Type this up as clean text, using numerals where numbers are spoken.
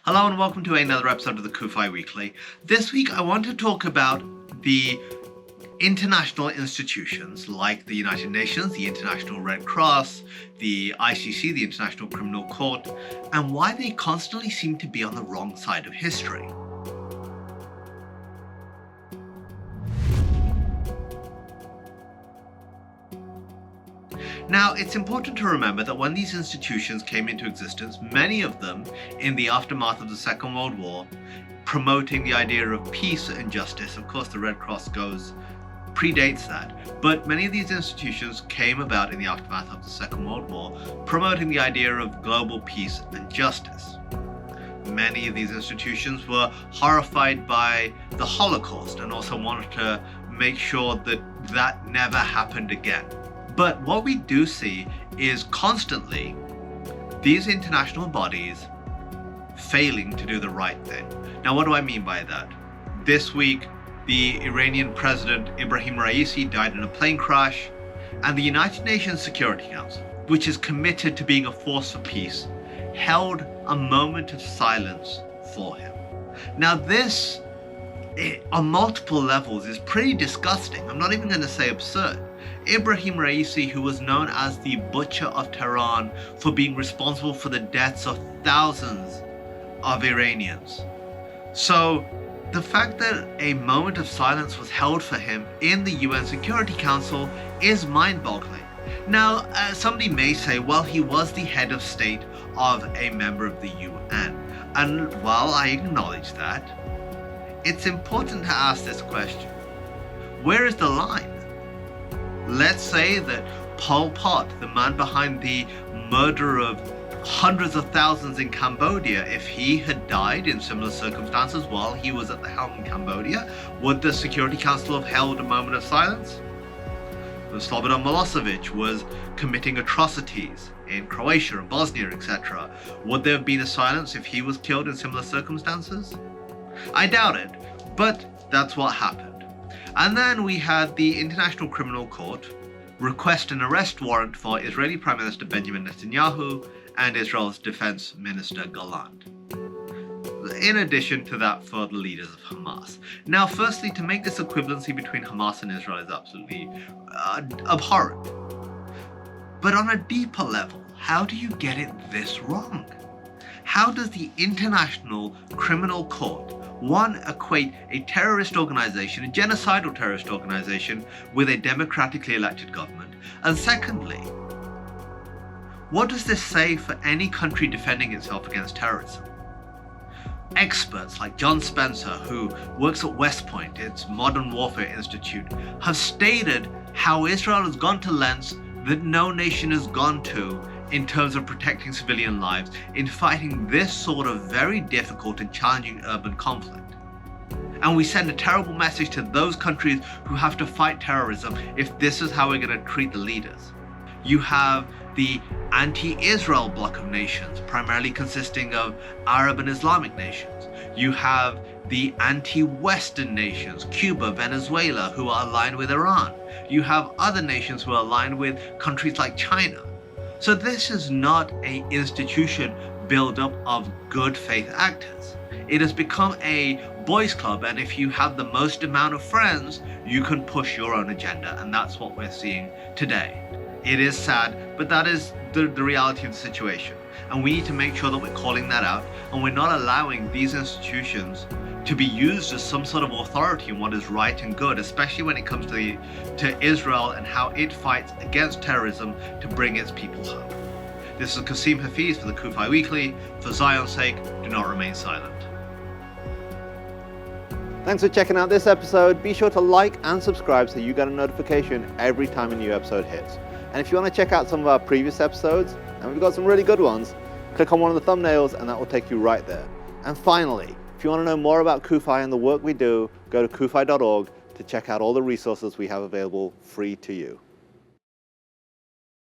Hello and welcome to another episode of the CUFI Weekly. This week I want to talk about the international institutions like the United Nations, the International Red Cross, the ICC, the International Criminal Court, and why they constantly seem to be on the wrong side of history. Now, it's important to remember that when these institutions came into existence, many of them in the aftermath of the Second World War, promoting the idea of peace and justice. Of course, the Red Cross predates that, but many of these institutions came about in the aftermath of the Second World War, promoting the idea of global peace and justice. Many of these institutions were horrified by the Holocaust and also wanted to make sure that that never happened again. But what we do see is constantly these international bodies failing to do the right thing. Now, what do I mean by that? This week, the Iranian President Ebrahim Raisi died in a plane crash, and the United Nations Security Council, which is committed to being a force for peace, held a moment of silence for him. Now, this, on multiple levels, is pretty disgusting. I'm not even going to say absurd. Ebrahim Raisi, who was known as the Butcher of Tehran for being responsible for the deaths of thousands of Iranians. So the fact that a moment of silence was held for him in the UN Security Council is mind-boggling. Now, somebody may say, well, he was the head of state of a member of the UN. And while I acknowledge that, it's important to ask this question. Where is the line? Let's say that Pol Pot, the man behind the murder of hundreds of thousands in Cambodia, if he had died in similar circumstances while he was at the helm in Cambodia, would the Security Council have held a moment of silence? Slobodan Milosevic was committing atrocities in Croatia and Bosnia, etc. Would there have been a silence if he was killed in similar circumstances? I doubt it, but that's what happened. And then we had the International Criminal Court request an arrest warrant for Israeli Prime Minister Benjamin Netanyahu and Israel's Defense Minister Gallant. In addition to that, for the leaders of Hamas. Now, firstly, to make this equivalency between Hamas and Israel is absolutely abhorrent. But on a deeper level, how do you get it this wrong? How does the International Criminal Court, one, equate a terrorist organization, a genocidal terrorist organization, with a democratically elected government? And secondly, what does this say for any country defending itself against terrorism? Experts like John Spencer, who works at West Point, its Modern Warfare Institute, have stated how Israel has gone to lengths that no nation has gone to in terms of protecting civilian lives in fighting this sort of very difficult and challenging urban conflict. And we send a terrible message to those countries who have to fight terrorism if this is how we're going to treat the leaders. You have the anti-Israel bloc of nations, primarily consisting of Arab and Islamic nations. You have the anti-Western nations, Cuba, Venezuela, who are aligned with Iran. You have other nations who are aligned with countries like China. So this is not an institution built up of good faith actors. It has become a boys club, and if you have the most amount of friends, you can push your own agenda, and that's what we're seeing today. It is sad, but that is the reality of the situation. And we need to make sure that we're calling that out, and we're not allowing these institutions to be used as some sort of authority in what is right and good, especially when it comes to Israel and how it fights against terrorism to bring its people home. This is Kasim Hafeez for the CUFI Weekly. For Zion's sake, do not remain silent. Thanks for checking out this episode. Be sure to like and subscribe so you get a notification every time a new episode hits. And if you want to check out some of our previous episodes, and we've got some really good ones, click on one of the thumbnails and that will take you right there. And finally, if you want to know more about CUFI and the work we do, go to cufi.org to check out all the resources we have available free to you.